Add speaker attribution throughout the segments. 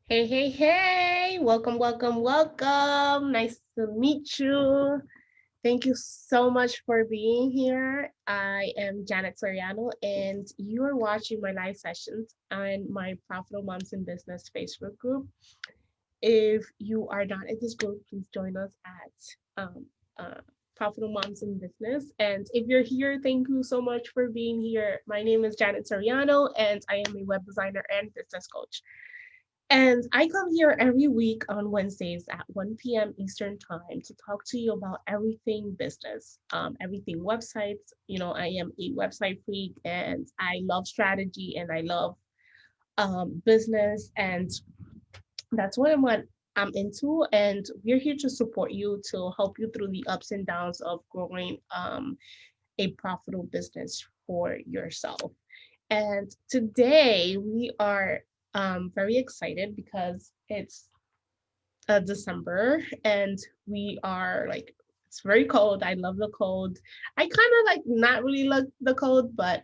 Speaker 1: Hey, hey, hey, welcome, welcome, welcome. Nice to meet you. Thank you so much for being here. I am Janet Soriano, and you are watching my live sessions on my Profitable Moms in Business Facebook group. If you are not in this group, please join us at Profitable Moms in Business. And if you're here, thank you so much for being here. My name is Janet Soriano, and I am a web designer and business coach. And I come here every week on Wednesdays at 1 p.m. Eastern Time to talk to you about everything business, everything websites. I am a website freak and I love strategy and I love business. And that's what I'm into. And we're here to support you, to help you through the ups and downs of growing a profitable business for yourself. And today we are very excited because it's December and we are like, it's very cold. I love the cold. I kind of like not really like the cold, but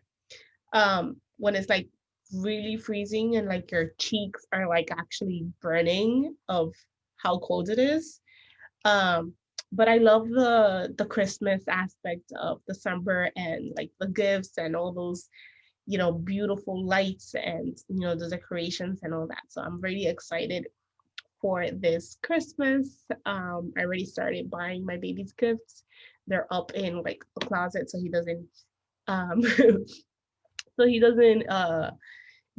Speaker 1: when it's like really freezing and like your cheeks are like actually burning of how cold it is. Um, but I love the Christmas aspect of December and like the gifts and all those beautiful lights and the decorations and all that. So I'm really excited for this Christmas. I already started buying my baby's gifts. They're up in like a closet so he doesn't um so he doesn't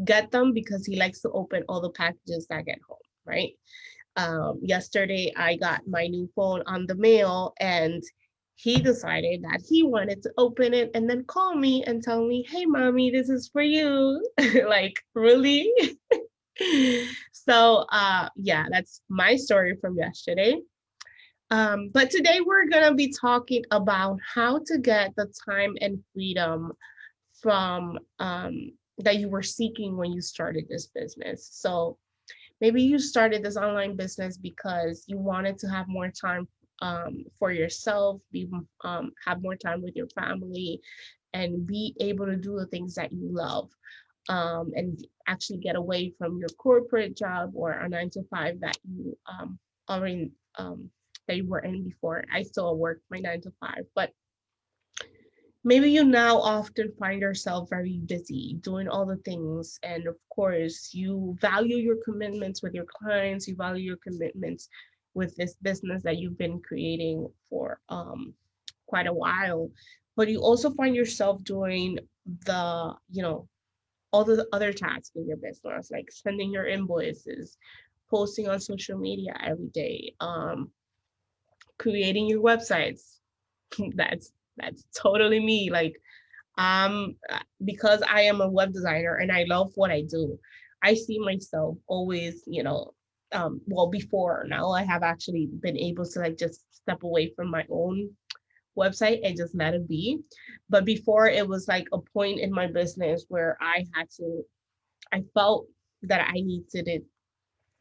Speaker 1: get them because he likes to open all the packages that get home, right? Yesterday I got my new phone on the mail and he decided that he wanted to open it and then call me and tell me, "Hey mommy, this is for you." Like, really? So yeah, that's my story from yesterday. But today we're gonna be talking about how to get the time and freedom from that you were seeking when you started this business. So maybe you started this online business because you wanted to have more time for yourself, have more time with your family, and be able to do the things that you love, and actually get away from your corporate job or a 9 to 5 that you already that you were in before. I still work my 9 to 5, but maybe you now often find yourself very busy doing all the things. And of course, you value your commitments with your clients, you value your commitments with this business that you've been creating for quite a while. But you also find yourself doing all the other tasks in your business, like sending your invoices, posting on social media every day, creating your websites. That's totally me. Like, because I am a web designer and I love what I do, I see myself always, well, before now I have actually been able to like just step away from my own website and just let it be. But before it was like a point in my business where I felt that I needed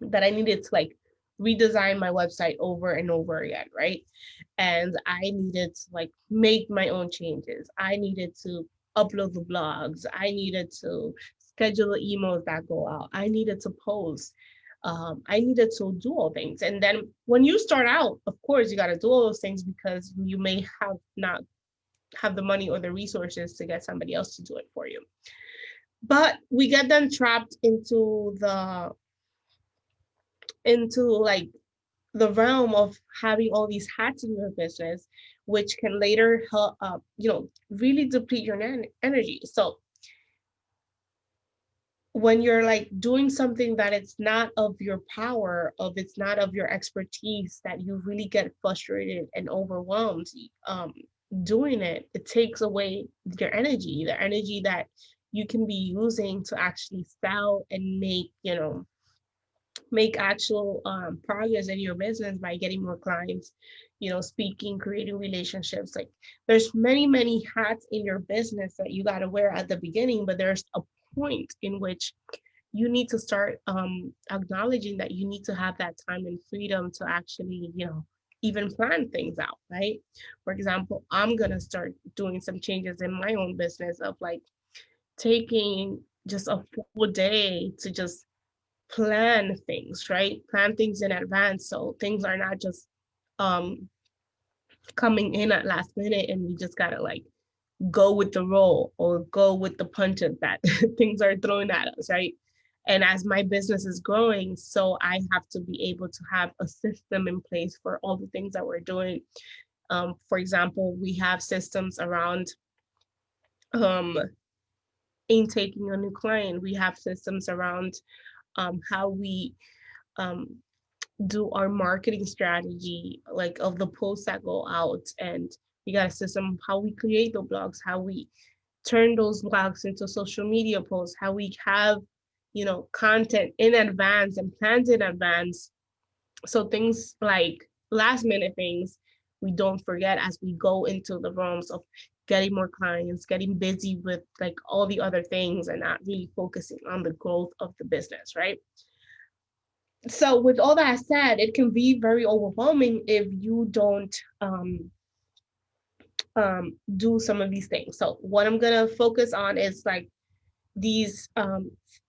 Speaker 1: to like redesign my website over and over again, right? And I needed to like make my own changes. I needed to upload the blogs. I needed to schedule the emails that go out. I needed to post. I needed to do all things. And then when you start out, of course, you got to do all those things because you may have not have the money or the resources to get somebody else to do it for you. But we get then trapped into like the realm of having all these hats in your business, which can later help, really deplete your energy. So when you're like doing something that it's not of your power, of it's not of your expertise, that you really get frustrated and overwhelmed doing it, it takes away your energy, the energy that you can be using to actually sell and make actual progress in your business by getting more clients, speaking, creating relationships. Like, there's many hats in your business that you got to wear at the beginning, but there's a point in which you need to start acknowledging that you need to have that time and freedom to actually, even plan things out, right? For example, I'm going to start doing some changes in my own business of like taking just a full day to just plan things, right? Plan things in advance, so things are not just coming in at last minute and we just gotta like go with the roll or go with the punches that things are thrown at us, right? And as my business is growing, so I have to be able to have a system in place for all the things that we're doing. For example, we have systems around um, intaking a new client. We have systems around how we um, do our marketing strategy, like of the posts that go out. And we got a system of how we create the blogs, how we turn those blogs into social media posts, how we have, content in advance and plans in advance. So things like last minute things, we don't forget as we go into the realms of getting more clients, getting busy with like all the other things and not really focusing on the growth of the business, right? So with all that said, it can be very overwhelming if you don't do some of these things. So what I'm gonna focus on is like these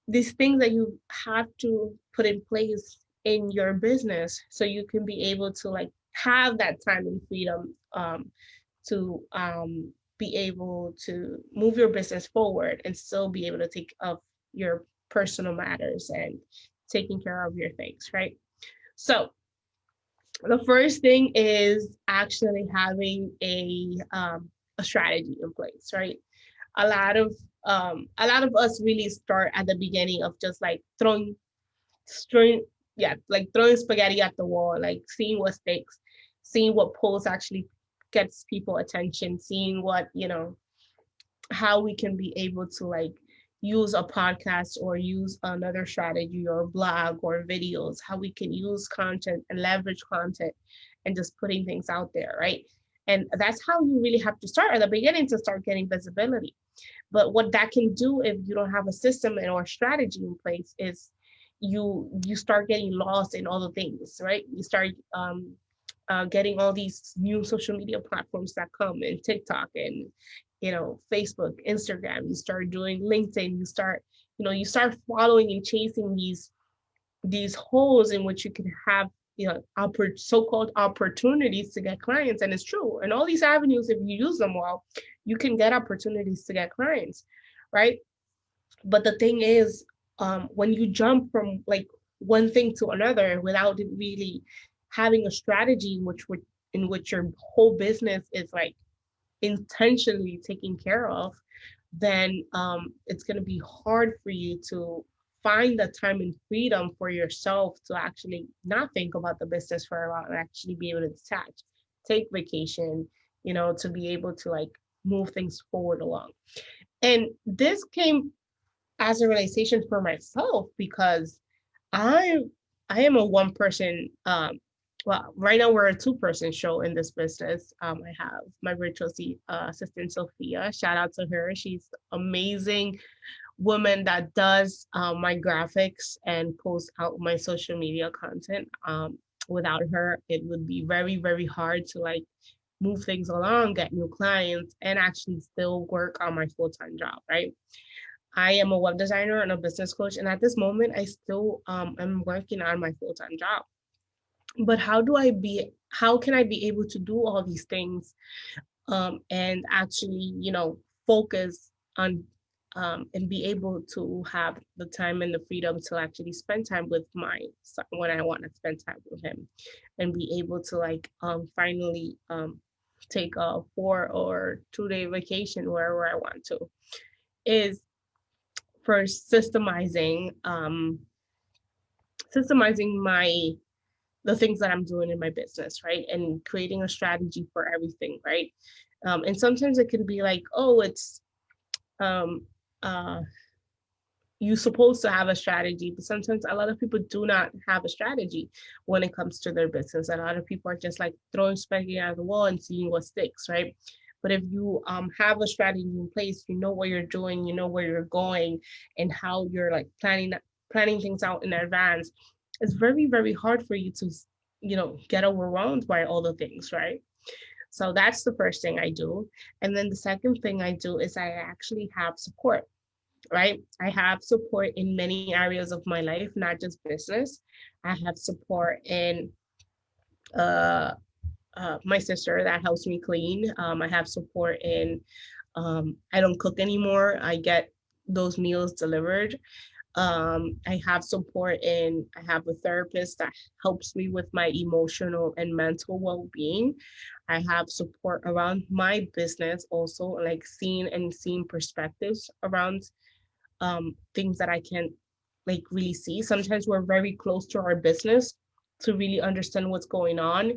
Speaker 1: these things that you have to put in place in your business so you can be able to like have that time and freedom to be able to move your business forward and still be able to take up your personal matters and taking care of your things, right? So the first thing is actually having a strategy in place, right? A lot of a lot of us really start at the beginning of just like throwing yeah, like throwing spaghetti at the wall, like seeing what sticks, seeing what polls actually gets people attention, seeing what, how we can be able to like use a podcast or use another strategy or blog or videos, how we can use content and leverage content and just putting things out there, right? And that's how you really have to start at the beginning to start getting visibility. But what that can do if you don't have a system or strategy in place is you start getting lost in all the things, right? You start getting all these new social media platforms that come in TikTok and Facebook, Instagram. You start doing LinkedIn. You start following and chasing these holes in which you can have so-called opportunities to get clients. And it's true. And all these avenues, if you use them well, you can get opportunities to get clients, right? But the thing is, when you jump from like one thing to another without really having a strategy in which your whole business is like intentionally taken care of, then it's going to be hard for you to find the time and freedom for yourself to actually not think about the business for a while and actually be able to detach, take vacation, to be able to like move things forward along. And this came as a realization for myself because I I am a one person well, right now we're a two-person show in this business. I have my virtual assistant Sophia. Shout out to her. She's amazing woman that does my graphics and posts out my social media content. Without her, it would be very, very hard to like move things along, get new clients, and actually still work on my full-time job, right? I am a web designer and a business coach, and at this moment, I still am working on my full-time job. But how can I be able to do all these things and actually, focus on and be able to have the time and the freedom to actually spend time with my son when I want to spend time with him and be able to like finally take a 4 or 2 day vacation wherever I want to, is for systemizing my the things that I'm doing in my business, right? And creating a strategy for everything, right? And sometimes it can be like, oh, it's um, uh, you're supposed to have a strategy, but sometimes a lot of people do not have a strategy when it comes to their business. A lot of people are just like throwing spaghetti at the wall and seeing what sticks, right? But if you have a strategy in place, you know what you're doing, you know where you're going, and how you're like planning things out in advance, it's very, very hard for you to, get overwhelmed by all the things, right? So that's the first thing I do. And then the second thing I do is I actually have support. right? I have support in many areas of my life, not just business. I have support in uh, my sister that helps me clean. I have support in, I don't cook anymore. I get those meals delivered. I have support in, I have a therapist that helps me with my emotional and mental well-being. I have support around my business also, like seeing perspectives around things that I can like really see. Sometimes we're very close to our business to really understand what's going on,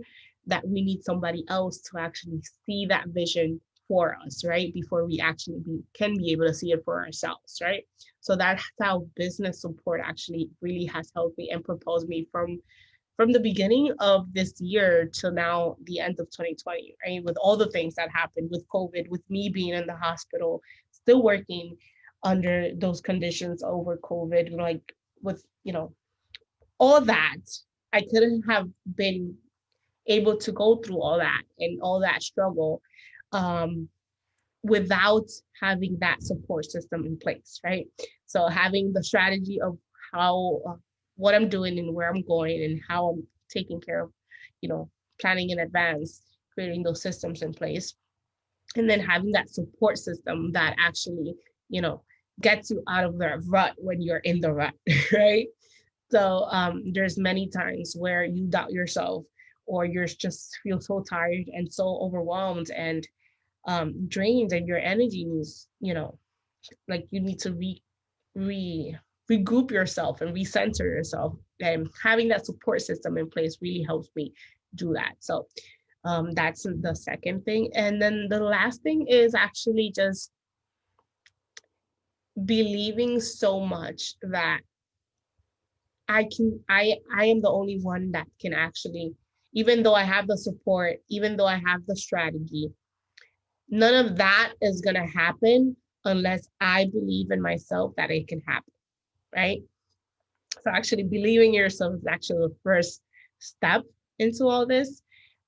Speaker 1: that we need somebody else to actually see that vision for us, right? Before we actually can be able to see it for ourselves, right? So that's how business support actually really has helped me and propelled me from the beginning of this year to now the end of 2020, right? With all the things that happened with COVID, with me being in the hospital, still working under those conditions over COVID, like with, all that, I couldn't have been able to go through all that and all that struggle um, without having that support system in place, right? So having the strategy of how what I'm doing and where I'm going and how I'm taking care of, you know, planning in advance, creating those systems in place, and then having that support system that actually, you know, gets you out of the rut when you're in the rut, right? So there's many times where you doubt yourself or you're just feel so tired and so overwhelmed and drained, and your energy needs, like you need to re regroup yourself and recenter yourself. And having that support system in place really helps me do that. So that's the second thing. And then the last thing is actually just believing so much that I am the only one that can actually, even though I have the support, even though I have the strategy, none of that is going to happen unless I believe in myself that it can happen, right? So actually believing in yourself is actually the first step into all this.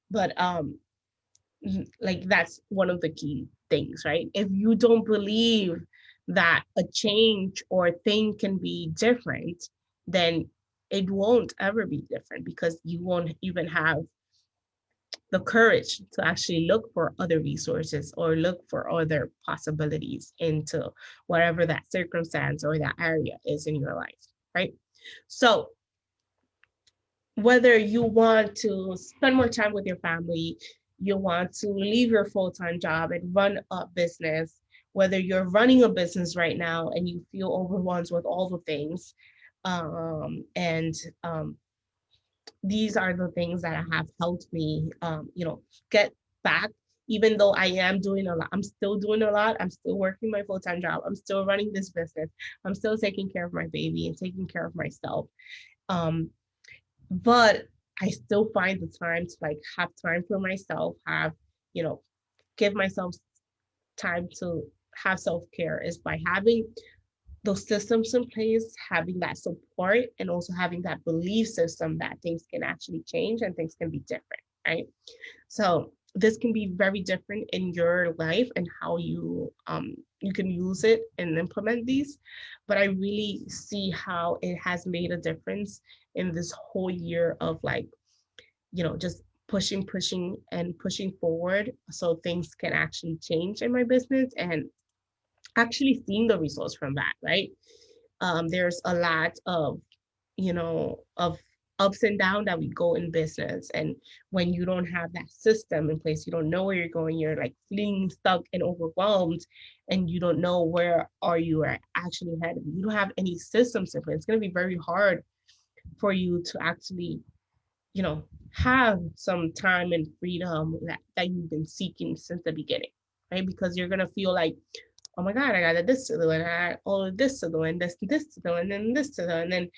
Speaker 1: But like that's one of the key things, right? If you don't believe that a change or thing can be different, then it won't ever be different because you won't even have the courage to actually look for other resources or look for other possibilities into whatever that circumstance or that area is in your life, right? So whether you want to spend more time with your family, you want to leave your full-time job and run a business, whether you're running a business right now and you feel overwhelmed with all the things, and these are the things that have helped me, get back. Even though I am doing a lot, I'm still doing a lot. I'm still working my full-time job. I'm still running this business. I'm still taking care of my baby and taking care of myself. Um, but I still find the time to like have time for myself, you know, give myself time to have self-care is by having those systems in place, having that support, and also having that belief system that things can actually change and things can be different, right? So this can be very different in your life and how you can use it and implement these. But I really see how it has made a difference in this whole year of like, just pushing and pushing forward so things can actually change in my business and actually seeing the results from that, right? There's a lot of ups and downs that we go in business. And when you don't have that system in place, you don't know where you're going, you're like feeling stuck and overwhelmed, and you don't know where are you are actually headed. You don't have any systems in place. It's going to be very hard for you to actually, you know, have some time and freedom that you've been seeking since the beginning, right? Because you're going to feel like, oh my God, I got this to do, and I got all of this to do, and this to do, and then this to do. And then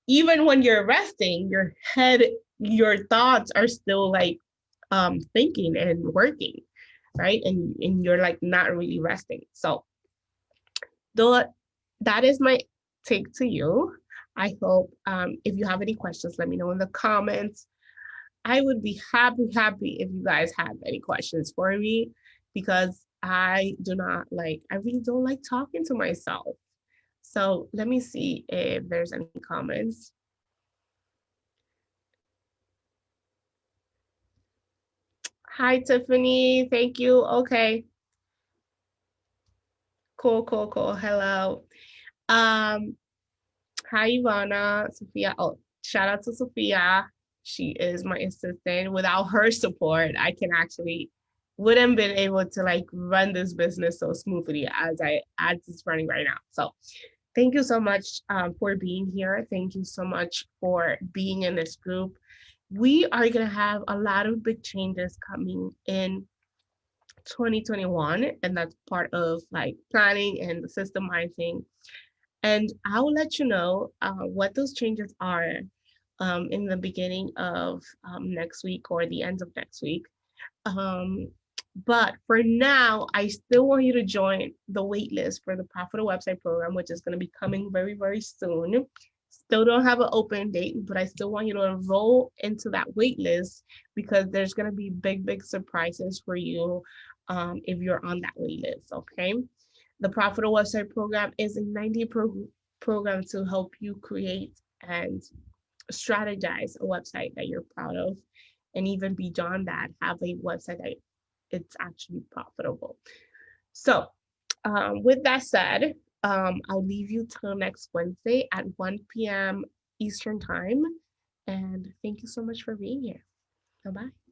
Speaker 1: even when you're resting, your head, your thoughts are still like thinking and working, right? And you're like not really resting. So though that is my take to you. I hope if you have any questions, let me know in the comments. I would be happy if you guys have any questions for me, because I really don't like talking to myself. So let me see if there's any comments. Hi, Tiffany. Thank you. Okay. Cool, cool, cool. Hello. Um, Hi, Ivana. Sophia. Oh, shout out to Sophia. She is my assistant. Without her support, I can actually wouldn't been able to like run this business so smoothly as it's running right now. So thank you so much for being here. Thank you so much for being in this group. We are gonna have a lot of big changes coming in 2021, and that's part of like planning and systemizing. And I will let you know what those changes are in the beginning of next week or the end of next week. Um, but for now, I still want you to join the waitlist for the Profitable Website Program, which is going to be coming very, very soon. Still don't have an open date, but I still want you to enroll into that waitlist because there's going to be big, big surprises for you if you're on that waitlist. Okay. The Profitable Website Program is a 90 program to help you create and strategize a website that you're proud of, and even beyond that, have a website that it's actually profitable. So, with that said, I'll leave you till next Wednesday at 1 p.m. Eastern Time. And thank you so much for being here. Bye bye.